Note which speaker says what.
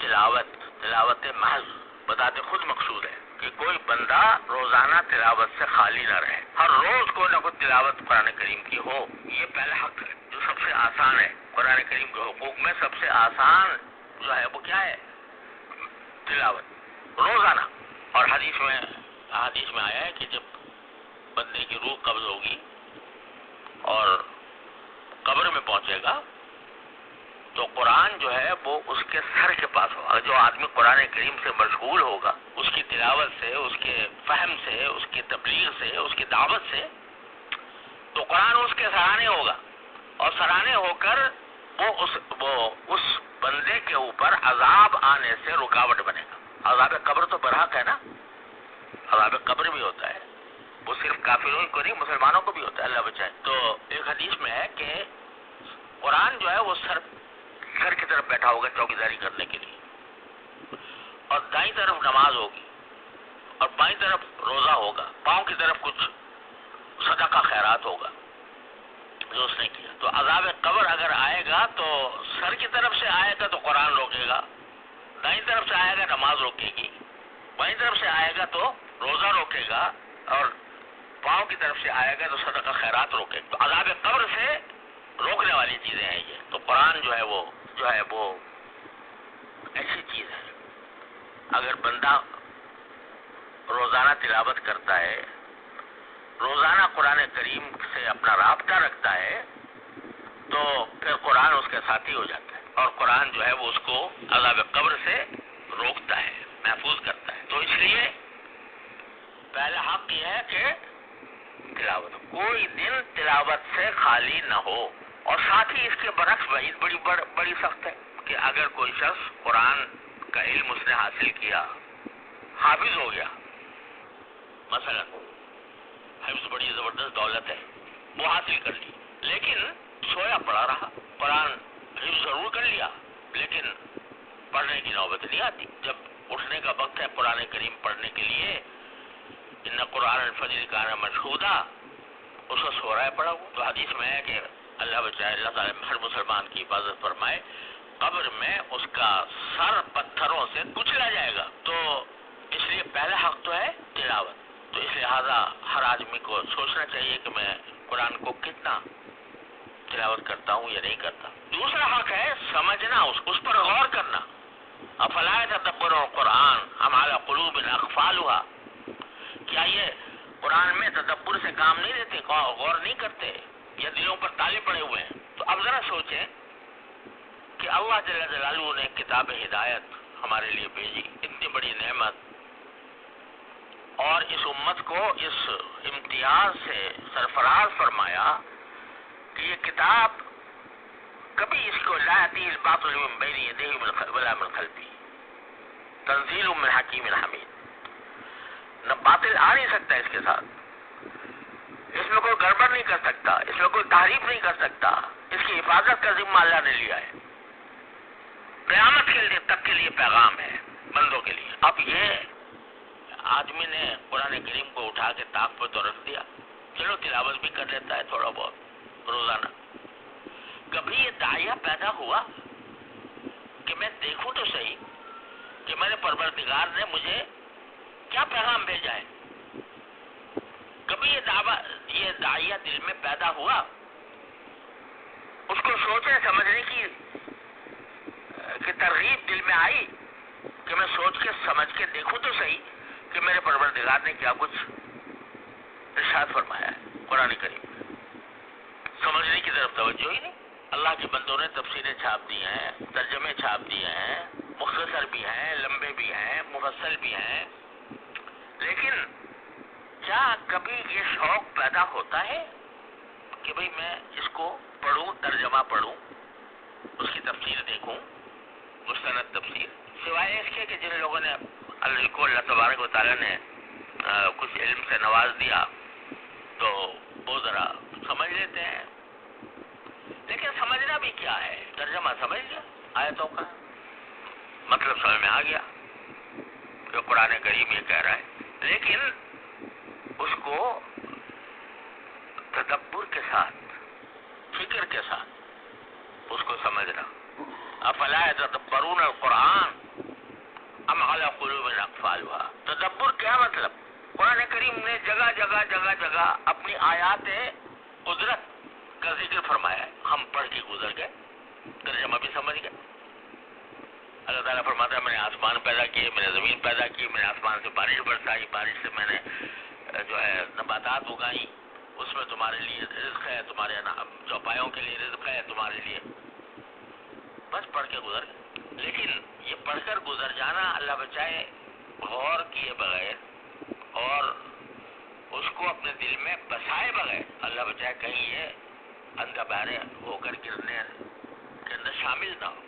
Speaker 1: تلاوت محض بذات خود مقصود ہے کہ کوئی بندہ روزانہ تلاوت سے خالی نہ رہے، ہر روز کوئی نہ کوئی تلاوت قرآن کریم کی ہو. یہ پہلا حق ہے جو سب سے آسان ہے. قرآن کریم کے حقوق میں سب سے آسان جو ہے وہ کیا ہے؟ تلاوت روزانہ. اور حدیث میں آیا ہے کہ جب بندے کی روح قبض ہوگی اور قبر میں پہنچے گا تو قرآن جو ہے وہ اس کے سر کے پاس ہوگا. جو آدمی قرآن کریم سے مشغول ہوگا، اس کی تلاوت سے، اس کے فہم سے، اس کی تبلیغ سے، اس کی دعوت سے، تو قرآن اس کے سرانے ہوگا اور سرانے ہو کر وہ اس بندے کے اوپر عذاب آنے سے رکاوٹ بنے گا. عذاب قبر تو برحق ہے نا، عذاب قبر بھی ہوتا ہے، وہ صرف کافروں کو نہیں مسلمانوں کو بھی ہوتا ہے، اللہ بچائے. تو ایک حدیث میں ہے کہ قرآن جو ہے وہ سر کی طرف بیٹھا ہوگا چوکیداری کرنے کے لیے، اور دائیں طرف نماز ہوگی اور بائیں طرف روزہ ہوگا، پاؤں کی طرف کچھ صدقہ خیرات ہوگا جو اس نے کیا. تو عذاب قبر اگر آئے گا تو سر کی طرف سے آئے گا تو قرآن روکے گا، دائیں طرف سے آئے گا نماز روکے گی، بائیں طرف سے آئے گا تو روزہ روکے گا، اور پاؤں کی طرف سے آئے گا تو صدقہ خیرات روکے گا. تو عذاب قبر سے روکنے والی چیزیں ہیں یہ. تو قرآن جو ہے وہ ایسی چیز ہے. اگر بندہ روزانہ تلاوت کرتا ہے، روزانہ قرآن کریم سے اپنا رابطہ رکھتا ہے، تو پھر قرآن اس کے ساتھی ہو جاتا ہے، اور قرآن جو ہے وہ اس کو عذاب قبر سے روکتا ہے، محفوظ کرتا ہے. تو اس لیے پہلا حق یہ ہے کہ تلاوت، کوئی دن تلاوت سے خالی نہ ہو. اور ساتھ ہی اس کے برعکس وعید بڑی سخت ہے کہ اگر کوئی شخص قرآن کا علم اس نے حاصل کیا، حافظ ہو گیا، مثلا حفظ بڑی زبردست دولت ہے، وہ حاصل کر لی، لیکن سویا پڑا رہا، قرآن حفظ ضرور کر لیا لیکن پڑھنے کی نوبت نہیں آتی. جب اٹھنے کا وقت ہے قرآن کریم پڑھنے کے لیے، ان قرآن الفجر کان مشہودا، اس کو سو رہا ہے پڑا ہوا. تو حدیث میں ہے کہ اللہ بچائے، اللہ تعالیٰ ہر مسلمان کی حفاظت فرمائے، قبر میں اس کا سر پتھروں سے کچلا جائے گا. تو اس لیے پہلا حق تو ہے تلاوت. تو اس لہٰذا ہر آدمی کو سوچنا چاہیے کہ میں قرآن کو کتنا تلاوت کرتا ہوں یا نہیں کرتا. دوسرا حق ہے سمجھنا، اس پر غور کرنا. افلا یتدبرون القرآن ام علی قلوب اقفالها، کیا یہ قرآن میں تدبر سے کام نہیں لیتے، غور نہیں کرتے، یا دلوں پر تالے پڑے ہوئے ہیں؟ تو اب ذرا سوچیں کہ اللہ جل جلالہ نے کتاب ہدایت ہمارے لیے بھیجی، اتنی بڑی نعمت، اور اس امت کو اس امتیاز سے سرفراز فرمایا کہ یہ کتاب کبھی اس کو لا یأتیہ الباطل من بین یدیہ ولا من خلفہ تنزیل من حکیم حمید. نہ باطل آ نہیں سکتا اس کے ساتھ، اس میں کوئی گڑبڑ نہیں کر سکتا، اس میں کوئی تحریف نہیں کر سکتا. اس کی حفاظت کا ذمہ اللہ نے لیا ہے، قیامت کے لیے تک کے لیے پیغام ہے بندوں کے لیے. اب یہ آدمی نے قرآن کریم کو اٹھا کے طاق پہ تو رکھ دیا، چلو تلاوت بھی کر لیتا ہے تھوڑا بہت روزانہ. کبھی یہ داعیہ پیدا ہوا کہ میں دیکھوں تو صحیح کہ میرے پروردگار نے مجھے کیا پیغام بھیجا ہے؟ کبھی یہ داعیہ دل میں پیدا ہوا، اس کو سوچنے سمجھنے کی ترغیب دل میں آئی کہ میں سوچ کے سمجھ کے دیکھوں تو صحیح کہ میرے پروردگار نے کیا کچھ ارشاد فرمایا ہے قرآن کریم میں. سمجھنے کی طرف توجہ ہی نہیں. اللہ کے بندوں نے تفسیریں چھاپ دی ہیں، ترجمے چھاپ دیے ہیں، مختصر بھی ہیں، لمبے بھی ہیں، مفصل بھی ہیں، لیکن کیا کبھی یہ شوق پیدا ہوتا ہے کہ بھئی میں اس کو پڑھوں، ترجمہ پڑھوں، اس کی تفسیر دیکھوں، مستند تفسیر؟ سوائے اس کے کہ جن لوگوں نے اللہ تبارک و تعالیٰ نے کچھ علم سے نواز دیا تو وہ ذرا سمجھ لیتے ہیں، لیکن سمجھنا بھی کیا ہے؟ ترجمہ سمجھ لیا آیتوں کا، مطلب سمجھ میں آ گیا کہ قرآن کریم یہ کہہ رہا ہے، لیکن اس کو تدبر کے ساتھ، فکر کے ساتھ اس کو سمجھنا. افلا یتدبرون القرآن ام علی قلوب اقفالها. تدبر کیا مطلب؟ قرآن کریم نے جگہ جگہ جگہ جگہ اپنی آیات قدرت کا ذکر فرمایا ہے. ہم پڑھ کے گزر گئے، ترجمہ بھی سمجھ گئے. اللہ تعالیٰ فرماتا ہے میں نے آسمان پیدا کیے، میں نے زمین پیدا کی، میں نے آسمان سے بارش برسائی، بارش سے میں نے جو ہے نباتات اگائی، اس میں تمہارے لیے رزق ہے، تمہارے چوپایوں کے لیے رزق ہے تمہارے لیے. بس پڑھ کے گزر گئے. لیکن یہ پڑھ کر گزر جانا اللہ بچائے غور کیے بغیر اور اس کو اپنے دل میں بسائے بغیر، اللہ بچائے کہیں یہ اندھا بہرے ہو کر گرنے کے اندر شامل نہ ہو.